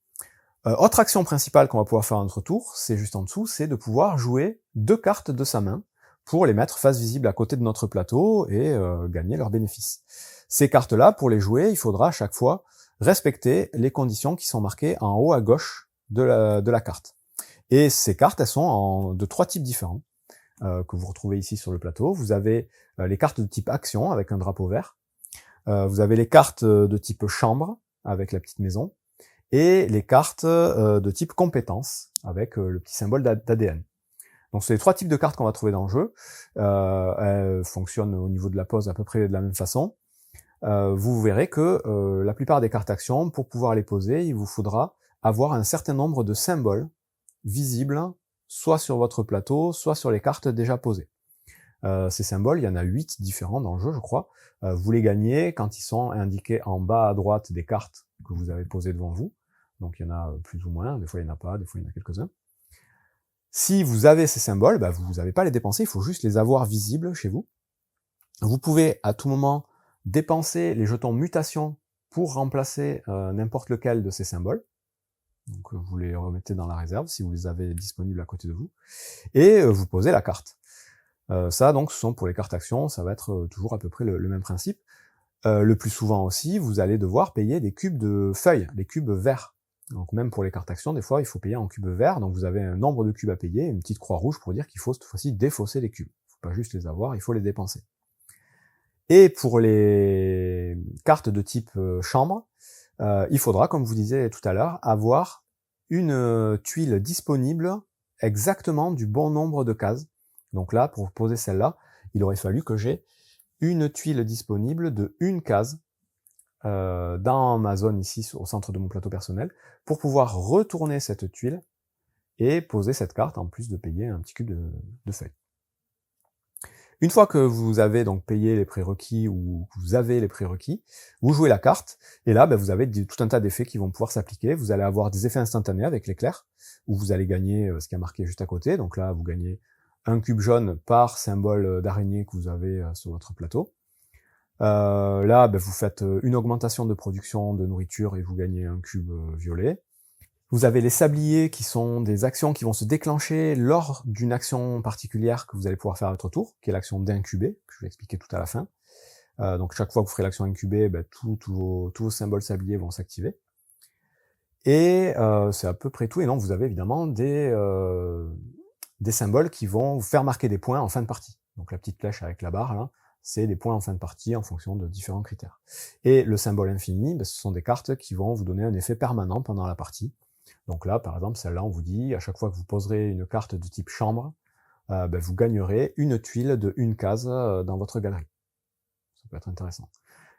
Autre action principale qu'on va pouvoir faire à notre tour, c'est juste en dessous, c'est de pouvoir jouer 2 cartes de sa main pour les mettre face visible à côté de notre plateau et gagner leurs bénéfices. Ces cartes-là, pour les jouer, il faudra à chaque fois respecter les conditions qui sont marquées en haut à gauche de la carte. Et ces cartes, elles sont de 3 types différents, que vous retrouvez ici sur le plateau. Vous avez les cartes de type action avec un drapeau vert. Vous avez les cartes de type chambre avec la petite maison. Et les cartes de type compétence, avec le petit symbole d'ADN. Donc c'est les 3 types de cartes qu'on va trouver dans le jeu. Elles fonctionnent au niveau de la pose à peu près de la même façon. Vous verrez que la plupart des cartes actions, pour pouvoir les poser, il vous faudra avoir un certain nombre de symboles visibles, soit sur votre plateau, soit sur les cartes déjà posées. Ces symboles, il y en a 8 différents dans le jeu, je crois. Vous les gagnez quand ils sont indiqués en bas à droite des cartes que vous avez posées devant vous. Donc il y en a plus ou moins, des fois il n'y en a pas, des fois il y en a quelques-uns. Si vous avez ces symboles, bah, vous n'avez pas à les dépenser, il faut juste les avoir visibles chez vous. Vous pouvez à tout moment dépenser les jetons mutation pour remplacer n'importe lequel de ces symboles. Donc vous les remettez dans la réserve si vous les avez disponibles à côté de vous. Et vous posez la carte. Ça, donc, ce sont pour les cartes actions, ça va être toujours à peu près le même principe. Le plus souvent aussi, vous allez devoir payer des cubes de feuilles, des cubes verts. Donc même pour les cartes actions, des fois, il faut payer en cubes verts, donc vous avez un nombre de cubes à payer, une petite croix rouge pour dire qu'il faut cette fois-ci défausser les cubes. Il ne faut pas juste les avoir, il faut les dépenser. Et pour les cartes de type chambre, il faudra, comme je vous disais tout à l'heure, avoir une tuile disponible exactement du bon nombre de cases. Donc là, pour poser celle-là, il aurait fallu que j'ai une tuile disponible de 1 case dans ma zone ici, au centre de mon plateau personnel, pour pouvoir retourner cette tuile et poser cette carte, en plus de payer un petit cube de feuilles. Une fois que vous avez donc payé les prérequis, ou que vous avez les prérequis, vous jouez la carte, et là, ben, vous avez tout un tas d'effets qui vont pouvoir s'appliquer. Vous allez avoir des effets instantanés avec l'éclair, où vous allez gagner ce qui est marqué juste à côté. Donc là, vous gagnez un cube jaune par symbole d'araignée que vous avez sur votre plateau. Là, ben, vous faites une augmentation de production de nourriture et vous gagnez un cube violet. Vous avez les sabliers qui sont des actions qui vont se déclencher lors d'une action particulière que vous allez pouvoir faire à votre tour, qui est l'action d'incuber, que je vais expliquer tout à la fin. Donc chaque fois que vous ferez l'action incuber, ben, tous vos symboles sabliers vont s'activer. Et c'est à peu près tout. Et donc vous avez évidemment des symboles qui vont vous faire marquer des points en fin de partie. Donc la petite flèche avec la barre, là, c'est des points en fin de partie en fonction de différents critères. Et le symbole infini, ben, ce sont des cartes qui vont vous donner un effet permanent pendant la partie. Donc là, par exemple, celle-là, on vous dit, à chaque fois que vous poserez une carte de type chambre, ben, vous gagnerez une tuile de 1 case dans votre galerie. ça peut être intéressant.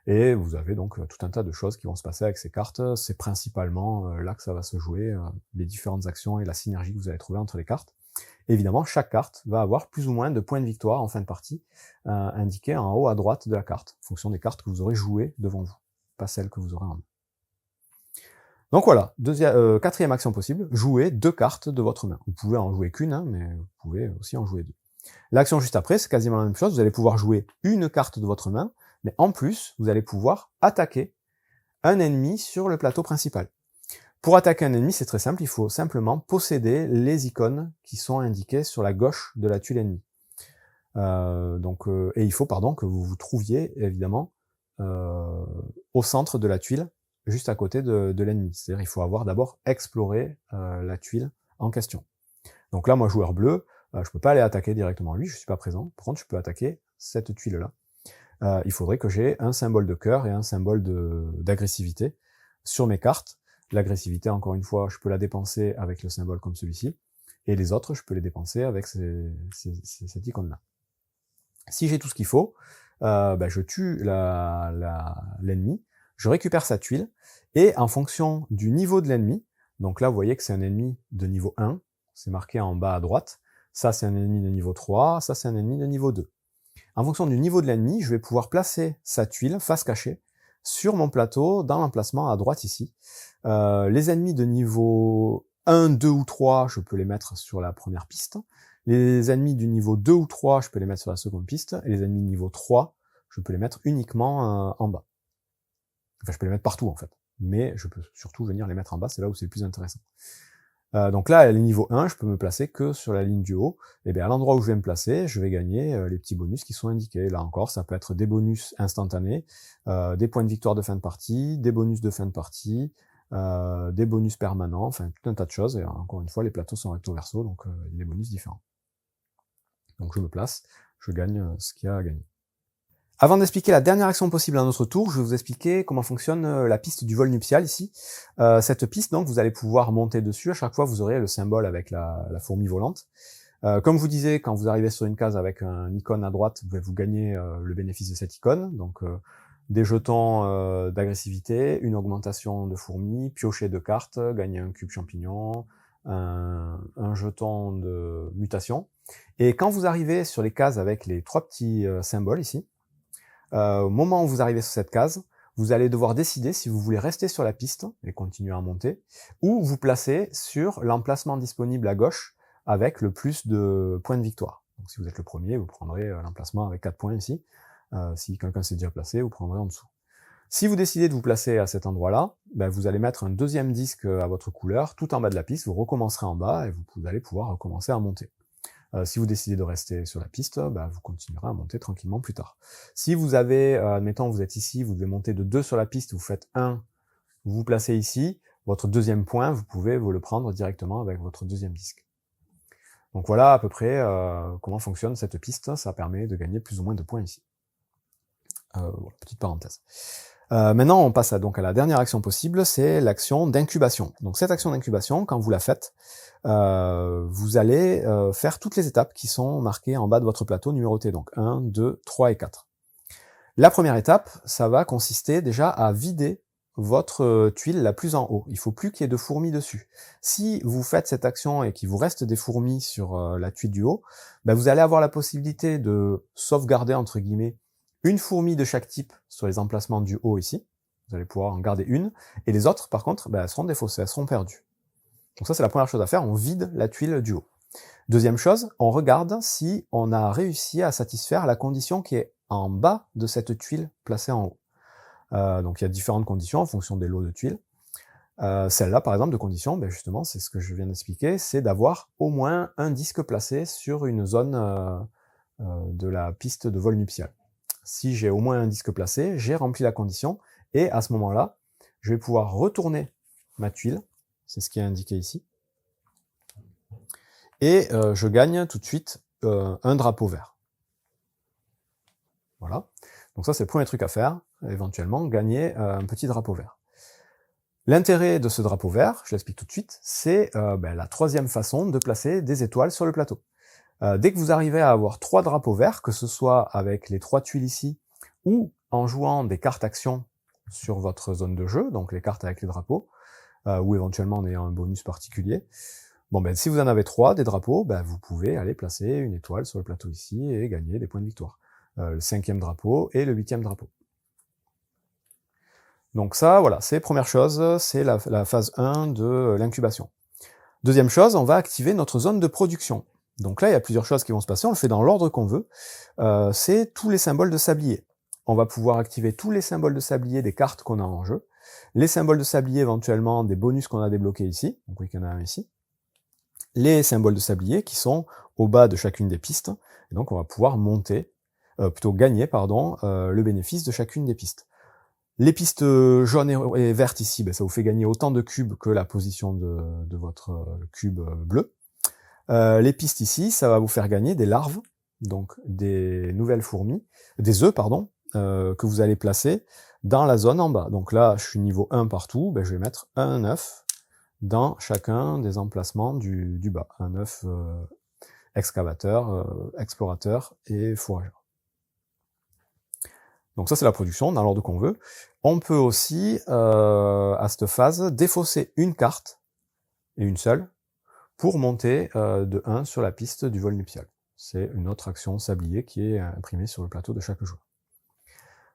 Et vous avez donc tout un tas de choses qui vont se passer avec ces cartes. C'est principalement là que ça va se jouer, les différentes actions et la synergie que vous allez trouver entre les cartes. Évidemment, chaque carte va avoir plus ou moins de points de victoire en fin de partie, indiqués en haut à droite de la carte, en fonction des cartes que vous aurez jouées devant vous, pas celles que vous aurez en main. Donc voilà, quatrième action possible, jouer 2 cartes de votre main. Vous pouvez en jouer qu'une, hein, mais vous pouvez aussi en jouer 2. L'action juste après, c'est quasiment la même chose, vous allez pouvoir jouer une carte de votre main, mais en plus, vous allez pouvoir attaquer un ennemi sur le plateau principal. Pour attaquer un ennemi, c'est très simple, il faut simplement posséder les icônes qui sont indiquées sur la gauche de la tuile ennemie. Et il faut que vous vous trouviez, évidemment, au centre de la tuile, juste à côté de l'ennemi. C'est-à-dire il faut avoir d'abord exploré la tuile en question. Donc là, moi, joueur bleu, je peux pas aller attaquer directement lui, je suis pas présent. Par contre, je peux attaquer cette tuile-là. Il faudrait que j'ai un symbole de cœur et un symbole d'agressivité sur mes cartes. L'agressivité, encore une fois, je peux la dépenser avec le symbole comme celui-ci, et les autres, je peux les dépenser avec cette icône-là. Si j'ai tout ce qu'il faut, je tue l'ennemi, je récupère sa tuile, et en fonction du niveau de l'ennemi, donc là, vous voyez que c'est un ennemi de niveau 1, c'est marqué en bas à droite, ça c'est un ennemi de niveau 3, ça c'est un ennemi de niveau 2. En fonction du niveau de l'ennemi, je vais pouvoir placer sa tuile face cachée sur mon plateau, dans l'emplacement à droite ici. Les ennemis de niveau 1, 2 ou 3, je peux les mettre sur la première piste. Les ennemis du niveau 2 ou 3, je peux les mettre sur la seconde piste. Et les ennemis de niveau 3, je peux les mettre uniquement en bas. Enfin, je peux les mettre partout en fait. Mais je peux surtout venir les mettre en bas, c'est là où c'est le plus intéressant. Donc là, à niveau 1, je peux me placer que sur la ligne du haut. Et bien à l'endroit où je vais me placer, je vais gagner les petits bonus qui sont indiqués. Là encore, ça peut être des bonus instantanés, des points de victoire de fin de partie, des bonus de fin de partie, des bonus permanents, enfin tout un tas de choses. Et encore une fois, les plateaux sont recto verso, donc il y a des bonus différents. Donc je me place, je gagne ce qu'il y a à gagner. Avant d'expliquer la dernière action possible à notre tour, je vais vous expliquer comment fonctionne la piste du vol nuptial ici. Cette piste, donc, vous allez pouvoir monter dessus. À chaque fois, vous aurez le symbole avec la fourmi volante. Comme je vous disais, quand vous arrivez sur une case avec un icône à droite, vous gagnez le bénéfice de cette icône. Donc, des jetons d'agressivité, une augmentation de fourmis, piocher 2 cartes, gagner un cube champignon, un jeton de mutation. Et quand vous arrivez sur les cases avec les 3 petits symboles ici, au moment où vous arrivez sur cette case, vous allez devoir décider si vous voulez rester sur la piste et continuer à monter, ou vous placer sur l'emplacement disponible à gauche avec le plus de points de victoire. Donc si vous êtes le premier, vous prendrez l'emplacement avec 4 points ici. Si quelqu'un s'est déjà placé, vous prendrez en dessous. Si vous décidez de vous placer à cet endroit-là, vous allez mettre un deuxième disque à votre couleur tout en bas de la piste, vous recommencerez en bas et vous allez pouvoir recommencer à monter. Si vous décidez de rester sur la piste, vous continuerez à monter tranquillement plus tard. Si vous avez, admettons, vous êtes ici, vous devez monter de 2 sur la piste, vous faites 1, vous vous placez ici, votre deuxième point, vous pouvez vous le prendre directement avec votre deuxième disque. Donc voilà à peu près comment fonctionne cette piste, ça permet de gagner plus ou moins de points ici. Voilà, petite parenthèse. Maintenant, on passe à la dernière action possible, c'est l'action d'incubation. Donc cette action d'incubation, quand vous la faites, vous allez faire toutes les étapes qui sont marquées en bas de votre plateau numéroté, donc 1, 2, 3 et 4. La première étape, ça va consister déjà à vider votre tuile la plus en haut. Il faut plus qu'il y ait de fourmis dessus. Si vous faites cette action et qu'il vous reste des fourmis sur la tuile du haut, vous allez avoir la possibilité de sauvegarder, entre guillemets, une fourmi de chaque type sur les emplacements du haut ici. Vous allez pouvoir en garder une. Et les autres, par contre, elles seront défaussées, elles seront perdues. Donc ça, c'est la première chose à faire, on vide la tuile du haut. Deuxième chose, on regarde si on a réussi à satisfaire la condition qui est en bas de cette tuile placée en haut. Donc il y a différentes conditions en fonction des lots de tuiles. Celle-là, par exemple, de condition, justement, c'est ce que je viens d'expliquer, c'est d'avoir au moins un disque placé sur une zone de la piste de vol nuptial. Si j'ai au moins un disque placé, j'ai rempli la condition, et à ce moment-là, je vais pouvoir retourner ma tuile, c'est ce qui est indiqué ici, et je gagne tout de suite un drapeau vert. Voilà, donc ça c'est le premier truc à faire, éventuellement gagner un petit drapeau vert. L'intérêt de ce drapeau vert, je l'explique tout de suite, c'est la troisième façon de placer des étoiles sur le plateau. Dès que vous arrivez à avoir 3 drapeaux verts, que ce soit avec les 3 tuiles ici, ou en jouant des cartes actions sur votre zone de jeu, donc les cartes avec les drapeaux, ou éventuellement en ayant un bonus particulier. Bon, ben, si vous en avez 3, des drapeaux, ben, vous pouvez aller placer une étoile sur le plateau ici et gagner des points de victoire. Le 5e drapeau et le 8e drapeau. Donc ça, voilà, c'est première chose, c'est la phase 1 de l'incubation. Deuxième chose, on va activer notre zone de production. Donc là, il y a plusieurs choses qui vont se passer, on le fait dans l'ordre qu'on veut. C'est tous les symboles de sablier. On va pouvoir activer tous les symboles de sablier des cartes qu'on a en jeu. Les symboles de sablier, éventuellement, des bonus qu'on a débloqués ici. Donc oui, il y en a un ici. Les symboles de sablier qui sont au bas de chacune des pistes. Et donc on va pouvoir monter, gagner, le bénéfice de chacune des pistes. Les pistes jaunes et vertes ici, ben, ça vous fait gagner autant de cubes que la position de votre cube bleu. Les pistes ici, ça va vous faire gagner des larves, donc des nouvelles fourmis, des œufs, que vous allez placer dans la zone en bas. Donc là, je suis niveau 1 partout, ben, je vais mettre un œuf dans chacun des emplacements du bas. Un œuf excavateur, explorateur et fourrageur. Donc ça, c'est la production, dans l'ordre qu'on veut. On peut aussi, à cette phase, défausser une carte, et une seule, pour monter de 1 sur la piste du vol nuptial. C'est une autre action sablier qui est imprimée sur le plateau de chaque joueur.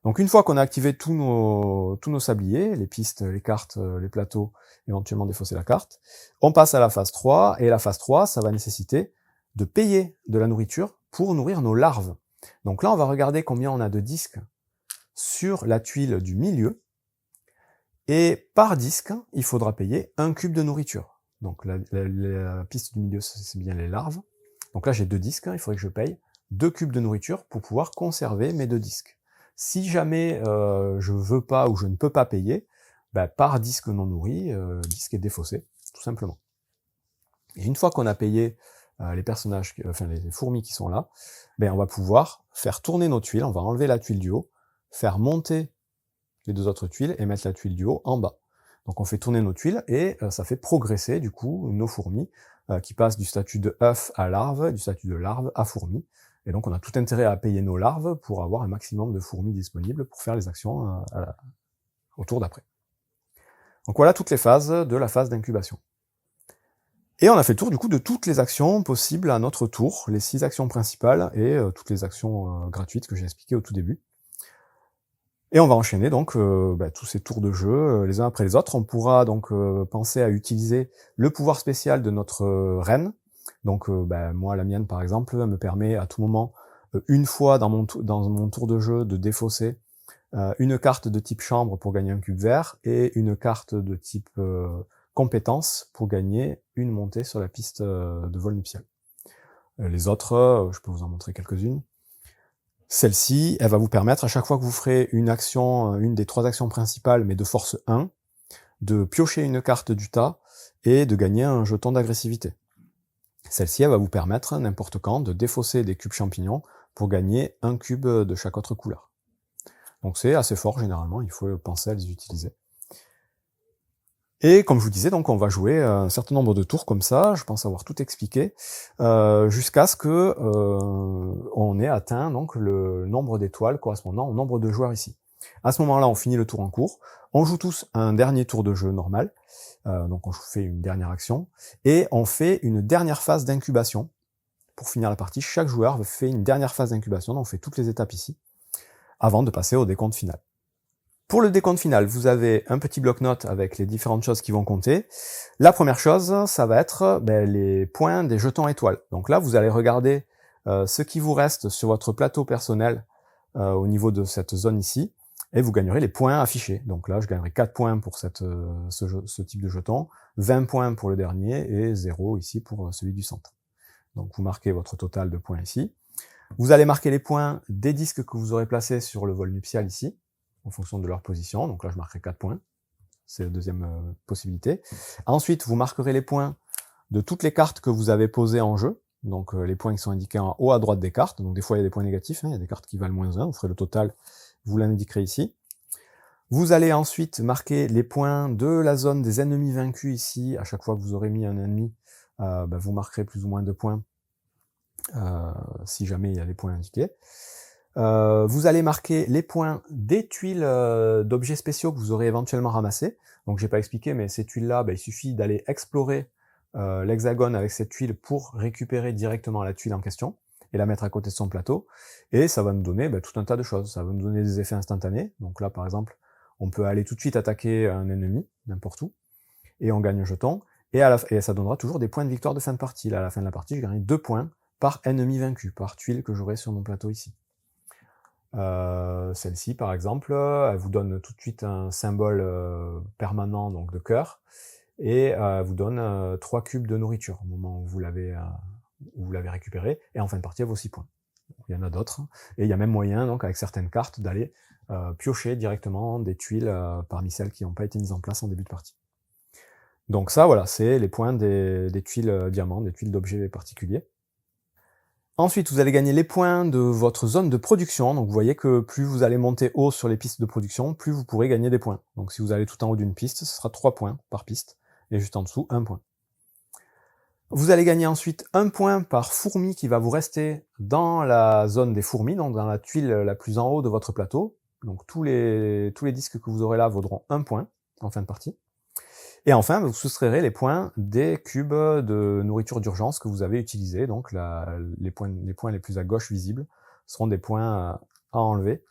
Donc une fois qu'on a activé tous nos sabliers, les pistes, les cartes, les plateaux, éventuellement défausser la carte, on passe à la phase 3, et la phase 3, ça va nécessiter de payer de la nourriture pour nourrir nos larves. Donc là, on va regarder combien on a de disques sur la tuile du milieu, et par disque, il faudra payer 1 cube de nourriture. Donc la piste du milieu, c'est bien les larves. Donc là, j'ai 2 disques, il faudrait que je paye 2 cubes de nourriture pour pouvoir conserver mes 2 disques. Si jamais je veux pas ou je ne peux pas payer, ben, par disque non nourri, le disque est défaussé, tout simplement. Et une fois qu'on a payé les personnages, les fourmis qui sont là, ben, on va pouvoir faire tourner nos tuiles, on va enlever la tuile du haut, faire monter les 2 autres tuiles et mettre la tuile du haut en bas. Donc on fait tourner nos tuiles et ça fait progresser du coup nos fourmis qui passent du statut de œuf à larve, du statut de larve à fourmi. Et donc on a tout intérêt à payer nos larves pour avoir un maximum de fourmis disponibles pour faire les actions au tour d'après. Donc voilà toutes les phases de la phase d'incubation. Et on a fait le tour du coup de toutes les actions possibles à notre tour, les 6 actions principales et toutes les actions gratuites que j'ai expliquées au tout début. Et on va enchaîner donc tous ces tours de jeu les uns après les autres. On pourra donc penser à utiliser le pouvoir spécial de notre reine. Donc moi, la mienne par exemple, elle me permet à tout moment, une fois dans mon tour de jeu, de défausser une carte de type chambre pour gagner un cube vert et une carte de type compétence pour gagner une montée sur la piste de vol nuptial. Les autres, je peux vous en montrer quelques-unes. Celle-ci, elle va vous permettre, à chaque fois que vous ferez une action, une des 3 actions principales, mais de force 1, de piocher une carte du tas et de gagner un jeton d'agressivité. Celle-ci, elle va vous permettre, n'importe quand, de défausser des cubes champignons pour gagner un cube de chaque autre couleur. Donc c'est assez fort, généralement, il faut penser à les utiliser. Et comme je vous disais, donc on va jouer un certain nombre de tours comme ça, je pense avoir tout expliqué, jusqu'à ce que on ait atteint donc le nombre d'étoiles correspondant au nombre de joueurs ici. À ce moment-là, on finit le tour en cours, on joue tous un dernier tour de jeu normal, donc on fait une dernière action, et on fait une dernière phase d'incubation. Pour finir la partie, chaque joueur fait une dernière phase d'incubation, donc on fait toutes les étapes ici, avant de passer au décompte final. Pour le décompte final, vous avez un petit bloc-notes avec les différentes choses qui vont compter. La première chose, ça va être les points des jetons étoiles. Donc là, vous allez regarder ce qui vous reste sur votre plateau personnel au niveau de cette zone ici, et vous gagnerez les points affichés. Donc là, je gagnerai 4 points pour ce type de jeton, 20 points pour le dernier, et 0 ici pour celui du centre. Donc vous marquez votre total de points ici. Vous allez marquer les points des disques que vous aurez placés sur le vol nuptial ici, en fonction de leur position. Donc là, je marquerai 4 points. C'est la deuxième possibilité. Ensuite, vous marquerez les points de toutes les cartes que vous avez posées en jeu. Donc les points qui sont indiqués en haut à droite des cartes. Donc des fois, il y a des points négatifs. Il y a des cartes qui valent -1. Vous ferez le total. Vous l'indiquerez ici. Vous allez ensuite marquer les points de la zone des ennemis vaincus ici. À chaque fois que vous aurez mis un ennemi, vous marquerez plus ou moins de points si jamais il y a les points indiqués. Vous allez marquer les points des tuiles d'objets spéciaux que vous aurez éventuellement ramassés. Donc j'ai pas expliqué, mais ces tuiles-là, il suffit d'aller explorer l'hexagone avec cette tuile pour récupérer directement la tuile en question et la mettre à côté de son plateau. Et ça va nous donner tout un tas de choses. Ça va nous donner des effets instantanés. Donc là, par exemple, on peut aller tout de suite attaquer un ennemi, n'importe où, et on gagne un jeton. Et ça donnera toujours des points de victoire de fin de partie. Là, à la fin de la partie, je gagne 2 points par ennemi vaincu, par tuile que j'aurai sur mon plateau ici. Celle-ci, par exemple, elle vous donne tout de suite un symbole permanent donc de cœur, et elle vous donne 3 cubes de nourriture au moment où vous l'avez récupéré, et en fin de partie, elle vaut 6 points. Il y en a d'autres, et il y a même moyen, donc avec certaines cartes, d'aller piocher directement des tuiles parmi celles qui n'ont pas été mises en place en début de partie. Donc ça, voilà, c'est les points des tuiles diamants, des tuiles d'objets particuliers. Ensuite, vous allez gagner les points de votre zone de production. Donc vous voyez que plus vous allez monter haut sur les pistes de production, plus vous pourrez gagner des points. Donc si vous allez tout en haut d'une piste, ce sera 3 points par piste, et juste en dessous, 1 point. Vous allez gagner ensuite 1 point par fourmi qui va vous rester dans la zone des fourmis, donc dans la tuile la plus en haut de votre plateau. Donc tous les disques que vous aurez là vaudront 1 point en fin de partie. Et enfin, vous soustrairez les points des cubes de nourriture d'urgence que vous avez utilisés. Donc les points les plus à gauche visibles seront des points à enlever,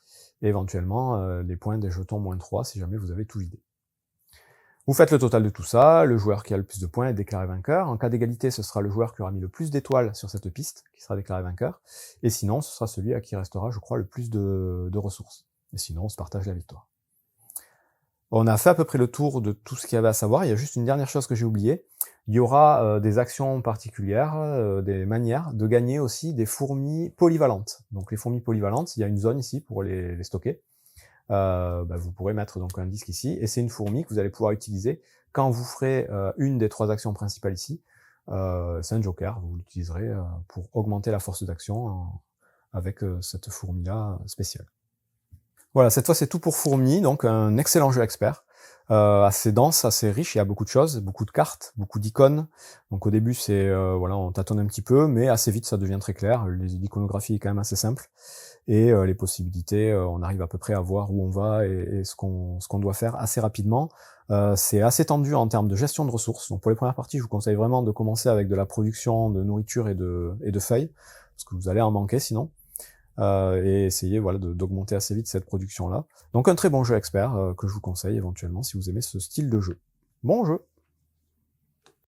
et éventuellement les points des jetons -3 si jamais vous avez tout vidé. Vous faites le total de tout ça, le joueur qui a le plus de points est déclaré vainqueur. En cas d'égalité, ce sera le joueur qui aura mis le plus d'étoiles sur cette piste qui sera déclaré vainqueur, et sinon ce sera celui à qui restera, je crois, le plus de ressources. Et sinon, on se partage la victoire. On a fait à peu près le tour de tout ce qu'il y avait à savoir. Il y a juste une dernière chose que j'ai oubliée. Il y aura des actions particulières, des manières de gagner aussi des fourmis polyvalentes. Donc les fourmis polyvalentes, il y a une zone ici pour les stocker. Vous pourrez mettre donc un disque ici, et c'est une fourmi que vous allez pouvoir utiliser quand vous ferez une des 3 actions principales ici. C'est un joker, vous l'utiliserez pour augmenter la force d'action avec cette fourmi-là spéciale. Voilà, cette fois c'est tout pour Fourmi, donc un excellent jeu expert, assez dense, assez riche, il y a beaucoup de choses, beaucoup de cartes, beaucoup d'icônes. Donc au début c'est voilà, on tâtonne un petit peu, mais assez vite ça devient très clair. L'iconographie est quand même assez simple, et les possibilités, on arrive à peu près à voir où on va et ce qu'on doit faire assez rapidement. C'est assez tendu en termes de gestion de ressources. Donc pour les premières parties, je vous conseille vraiment de commencer avec de la production de nourriture et de feuilles, parce que vous allez en manquer sinon. Et essayer voilà, d'augmenter assez vite cette production-là. Donc un très bon jeu expert que je vous conseille éventuellement si vous aimez ce style de jeu. Bon jeu!